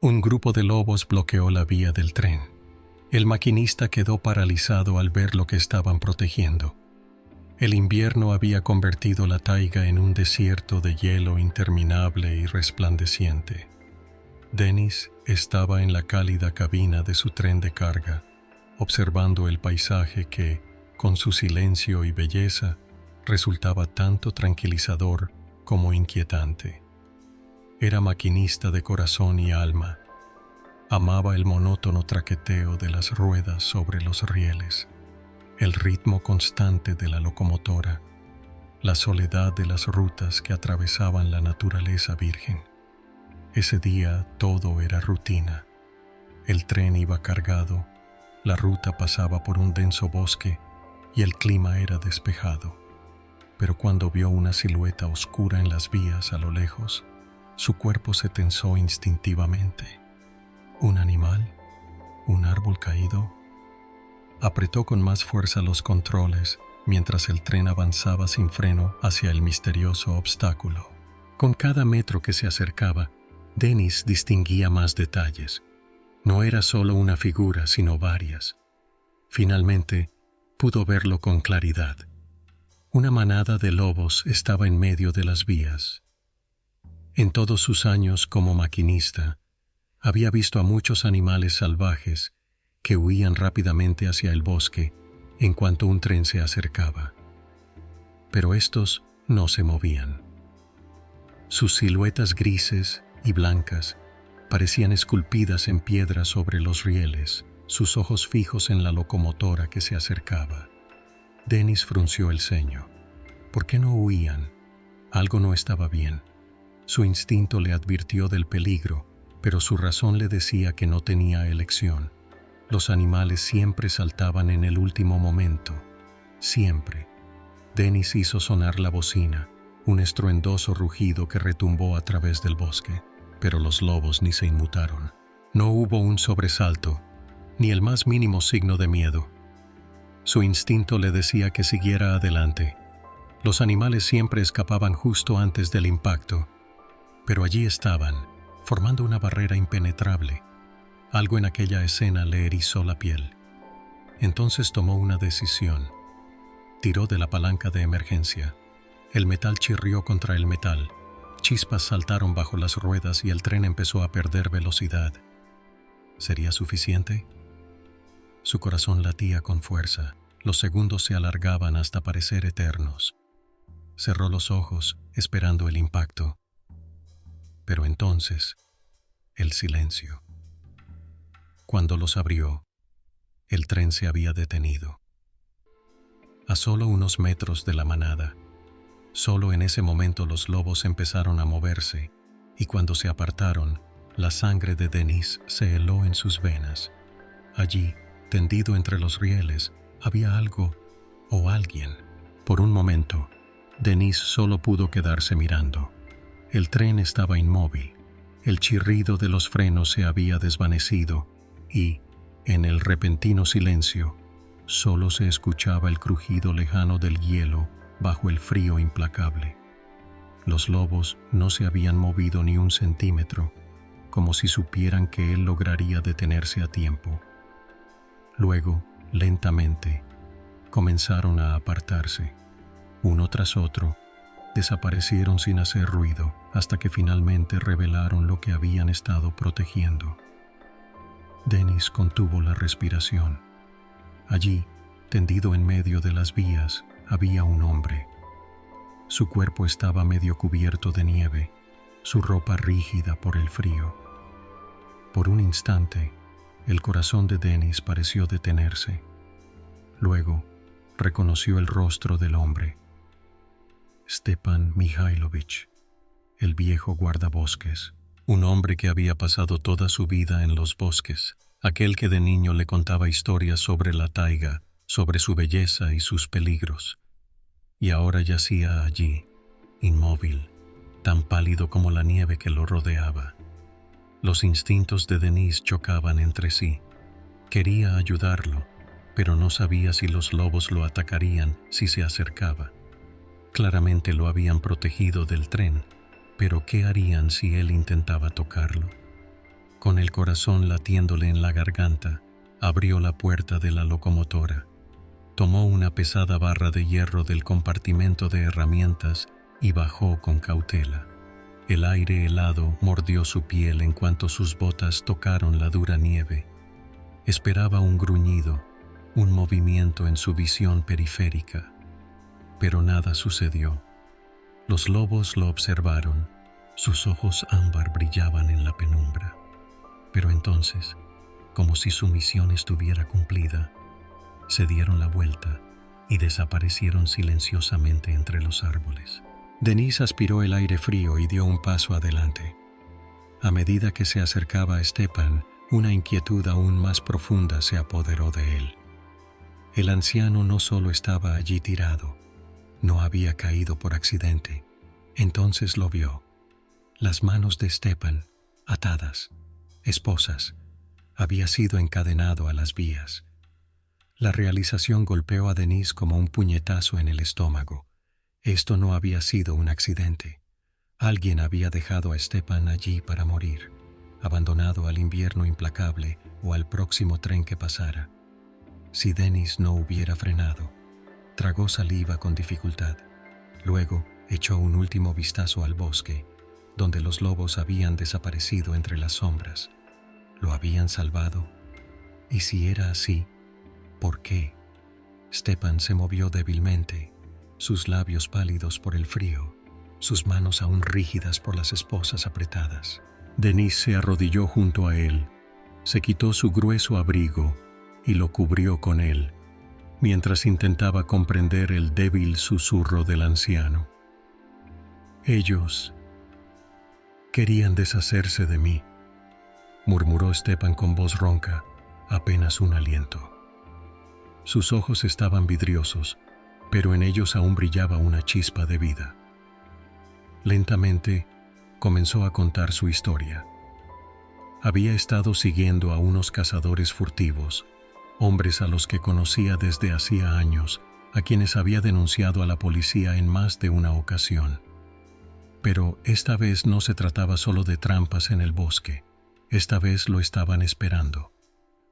Un grupo de lobos bloqueó la vía del tren. El maquinista quedó paralizado al ver lo que estaban protegiendo. El invierno había convertido la taiga en un desierto de hielo interminable y resplandeciente. Dennis estaba en la cálida cabina de su tren de carga, observando el paisaje que, con su silencio y belleza, resultaba tanto tranquilizador como inquietante. Era maquinista de corazón y alma. Amaba el monótono traqueteo de las ruedas sobre los rieles, el ritmo constante de la locomotora, la soledad de las rutas que atravesaban la naturaleza virgen. Ese día todo era rutina. El tren iba cargado, la ruta pasaba por un denso bosque y el clima era despejado. Pero cuando vio una silueta oscura en las vías a lo lejos, su cuerpo se tensó instintivamente. ¿Un animal? ¿Un árbol caído? Apretó con más fuerza los controles mientras el tren avanzaba sin freno hacia el misterioso obstáculo. Con cada metro que se acercaba, Dennis distinguía más detalles. No era solo una figura, sino varias. Finalmente, pudo verlo con claridad. Una manada de lobos estaba en medio de las vías. En todos sus años como maquinista, había visto a muchos animales salvajes que huían rápidamente hacia el bosque en cuanto un tren se acercaba. Pero estos no se movían. Sus siluetas grises y blancas parecían esculpidas en piedra sobre los rieles, sus ojos fijos en la locomotora que se acercaba. Dennis frunció el ceño. ¿Por qué no huían? Algo no estaba bien. Su instinto le advirtió del peligro, pero su razón le decía que no tenía elección. Los animales siempre saltaban en el último momento. Siempre. Dennis hizo sonar la bocina, un estruendoso rugido que retumbó a través del bosque, pero los lobos ni se inmutaron. No hubo un sobresalto, ni el más mínimo signo de miedo. Su instinto le decía que siguiera adelante. Los animales siempre escapaban justo antes del impacto, pero allí estaban, formando una barrera impenetrable. Algo en aquella escena le erizó la piel. Entonces tomó una decisión. Tiró de la palanca de emergencia. El metal chirrió contra el metal. Chispas saltaron bajo las ruedas y el tren empezó a perder velocidad. ¿Sería suficiente? Su corazón latía con fuerza. Los segundos se alargaban hasta parecer eternos. Cerró los ojos, esperando el impacto. Pero entonces, el silencio. Cuando los abrió, el tren se había detenido. A solo unos metros de la manada, solo en ese momento los lobos empezaron a moverse, y cuando se apartaron, la sangre de Dennis se heló en sus venas. Allí, tendido entre los rieles, había algo o alguien. Por un momento, Dennis solo pudo quedarse mirando. El tren estaba inmóvil. El chirrido de los frenos se había desvanecido y, en el repentino silencio, solo se escuchaba el crujido lejano del hielo bajo el frío implacable. Los lobos no se habían movido ni un centímetro, como si supieran que él lograría detenerse a tiempo. Luego, lentamente, comenzaron a apartarse. Uno tras otro, desaparecieron sin hacer ruido hasta que finalmente revelaron lo que habían estado protegiendo. Dennis contuvo la respiración. Allí, tendido en medio de las vías, había un hombre. Su cuerpo estaba medio cubierto de nieve, su ropa rígida por el frío. Por un instante, el corazón de Dennis pareció detenerse. Luego, reconoció el rostro del hombre. Stepan Mikhailovich, el viejo guardabosques, un hombre que había pasado toda su vida en los bosques, aquel que de niño le contaba historias sobre la taiga, sobre su belleza y sus peligros. Y ahora yacía allí, inmóvil, tan pálido como la nieve que lo rodeaba. Los instintos de Dennis chocaban entre sí. Quería ayudarlo, pero no sabía si los lobos lo atacarían si se acercaba. Claramente lo habían protegido del tren, pero ¿qué harían si él intentaba tocarlo? Con el corazón latiéndole en la garganta, abrió la puerta de la locomotora. Tomó una pesada barra de hierro del compartimento de herramientas y bajó con cautela. El aire helado mordió su piel en cuanto sus botas tocaron la dura nieve. Esperaba un gruñido, un movimiento en su visión periférica, pero nada sucedió. Los lobos lo observaron, sus ojos ámbar brillaban en la penumbra. Pero entonces, como si su misión estuviera cumplida, se dieron la vuelta y desaparecieron silenciosamente entre los árboles. Denise aspiró el aire frío y dio un paso adelante. A medida que se acercaba a Stepan, una inquietud aún más profunda se apoderó de él. El anciano no solo estaba allí tirado, no había caído por accidente. Entonces lo vio. Las manos de Stepan, atadas, esposas, había sido encadenado a las vías. La realización golpeó a Denise como un puñetazo en el estómago. Esto no había sido un accidente. Alguien había dejado a Stepan allí para morir, abandonado al invierno implacable o al próximo tren que pasara. Si Denise no hubiera frenado, tragó saliva con dificultad. Luego echó un último vistazo al bosque, donde los lobos habían desaparecido entre las sombras. ¿Lo habían salvado? Y si era así, ¿por qué? Stepan se movió débilmente, sus labios pálidos por el frío, sus manos aún rígidas por las esposas apretadas. Denise se arrodilló junto a él, se quitó su grueso abrigo y lo cubrió con él, mientras intentaba comprender el débil susurro del anciano. Ellos querían deshacerse de mí, murmuró Stepan con voz ronca, apenas un aliento. Sus ojos estaban vidriosos, pero en ellos aún brillaba una chispa de vida. Lentamente comenzó a contar su historia. Había estado siguiendo a unos cazadores furtivos, hombres a los que conocía desde hacía años, a quienes había denunciado a la policía en más de una ocasión. Pero esta vez no se trataba solo de trampas en el bosque, esta vez lo estaban esperando.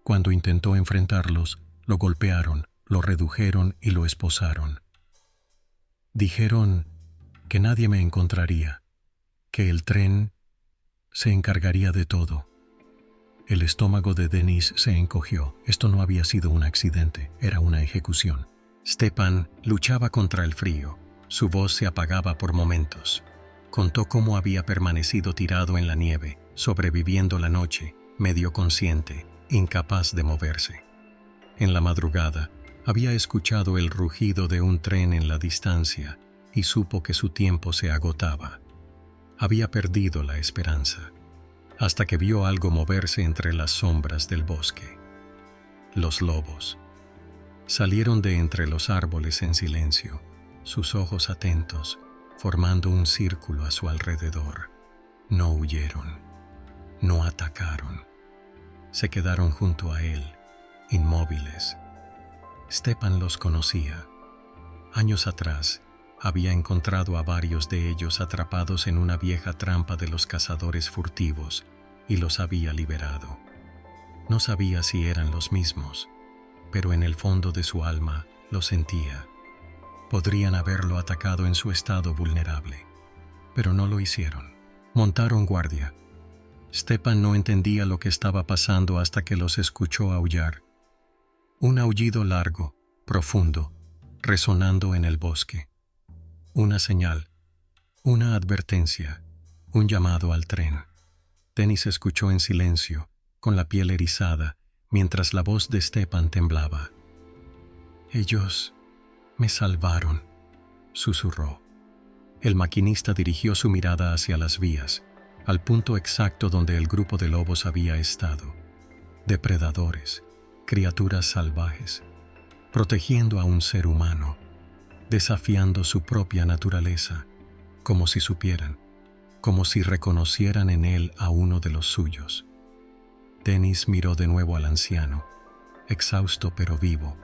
Cuando intentó enfrentarlos, lo golpearon, lo redujeron y lo esposaron. Dijeron que nadie me encontraría, que el tren se encargaría de todo. El estómago de Denise se encogió. Esto no había sido un accidente, era una ejecución. Stepan luchaba contra el frío. Su voz se apagaba por momentos. Contó cómo había permanecido tirado en la nieve, sobreviviendo la noche, medio consciente, incapaz de moverse. En la madrugada, había escuchado el rugido de un tren en la distancia y supo que su tiempo se agotaba. Había perdido la esperanza, hasta que vio algo moverse entre las sombras del bosque. Los lobos. Salieron de entre los árboles en silencio, sus ojos atentos, formando un círculo a su alrededor. No huyeron, no atacaron. Se quedaron junto a él, inmóviles. Stepan los conocía. Años atrás, había encontrado a varios de ellos atrapados en una vieja trampa de los cazadores furtivos y los había liberado. No sabía si eran los mismos, pero en el fondo de su alma lo sentía. Podrían haberlo atacado en su estado vulnerable, pero no lo hicieron. Montaron guardia. Stepan no entendía lo que estaba pasando hasta que los escuchó aullar. Un aullido largo, profundo, resonando en el bosque. Una señal, una advertencia, un llamado al tren. Denise escuchó en silencio, con la piel erizada, mientras la voz de Stepan temblaba. «Ellos me salvaron», susurró. El maquinista dirigió su mirada hacia las vías, al punto exacto donde el grupo de lobos había estado. Depredadores, criaturas salvajes, protegiendo a un ser humano, desafiando su propia naturaleza, como si supieran, como si reconocieran en él a uno de los suyos. Denise miró de nuevo al anciano, exhausto pero vivo.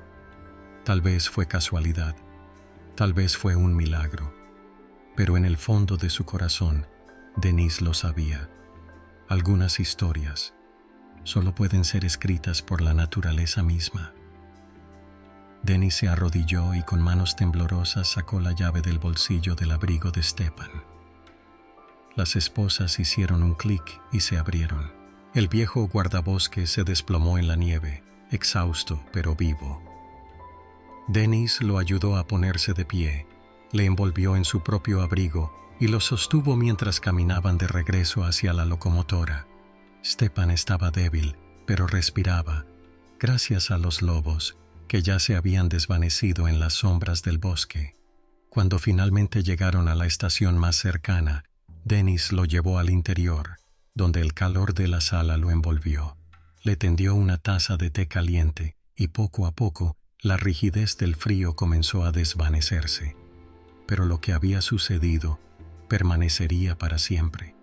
Tal vez fue casualidad, tal vez fue un milagro, pero en el fondo de su corazón, Denise lo sabía. Algunas historias, solo pueden ser escritas por la naturaleza misma. Denis se arrodilló y con manos temblorosas sacó la llave del bolsillo del abrigo de Stepan. Las esposas hicieron un clic y se abrieron. El viejo guardabosques se desplomó en la nieve, exhausto pero vivo. Denis lo ayudó a ponerse de pie, le envolvió en su propio abrigo y lo sostuvo mientras caminaban de regreso hacia la locomotora. Stepan estaba débil, pero respiraba, gracias a los lobos, que ya se habían desvanecido en las sombras del bosque. Cuando finalmente llegaron a la estación más cercana, Denis lo llevó al interior, donde el calor de la sala lo envolvió. Le tendió una taza de té caliente y poco a poco la rigidez del frío comenzó a desvanecerse. Pero lo que había sucedido permanecería para siempre.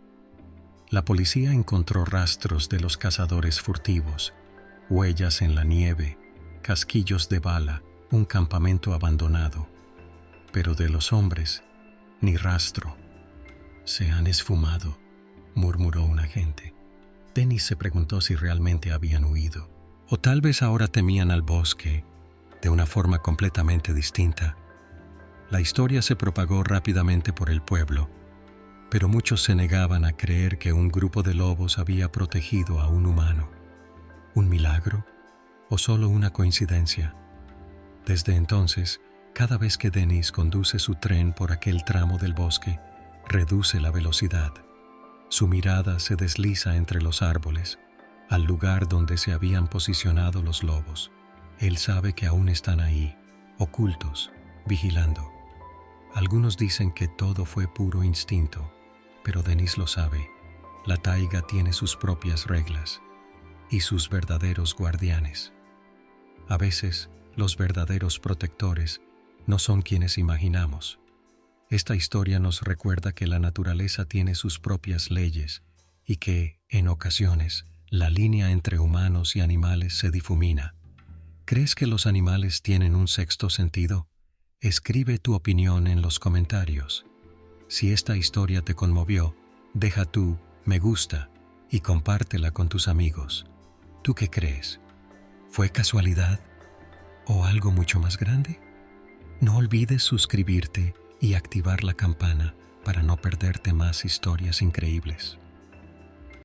La policía encontró rastros de los cazadores furtivos, huellas en la nieve, casquillos de bala, un campamento abandonado. Pero de los hombres, ni rastro. «Se han esfumado», murmuró un agente. Denis se preguntó si realmente habían huido, o tal vez ahora temían al bosque, de una forma completamente distinta. La historia se propagó rápidamente por el pueblo, pero muchos se negaban a creer que un grupo de lobos había protegido a un humano. ¿Un milagro? ¿O solo una coincidencia? Desde entonces, cada vez que Denis conduce su tren por aquel tramo del bosque, reduce la velocidad. Su mirada se desliza entre los árboles, al lugar donde se habían posicionado los lobos. Él sabe que aún están ahí, ocultos, vigilando. Algunos dicen que todo fue puro instinto, pero Denis lo sabe. La taiga tiene sus propias reglas y sus verdaderos guardianes. A veces, los verdaderos protectores no son quienes imaginamos. Esta historia nos recuerda que la naturaleza tiene sus propias leyes y que, en ocasiones, la línea entre humanos y animales se difumina. ¿Crees que los animales tienen un sexto sentido? Escribe tu opinión en los comentarios. Si esta historia te conmovió, deja tu me gusta y compártela con tus amigos. ¿Tú qué crees? ¿Fue casualidad o algo mucho más grande? No olvides suscribirte y activar la campana para no perderte más historias increíbles.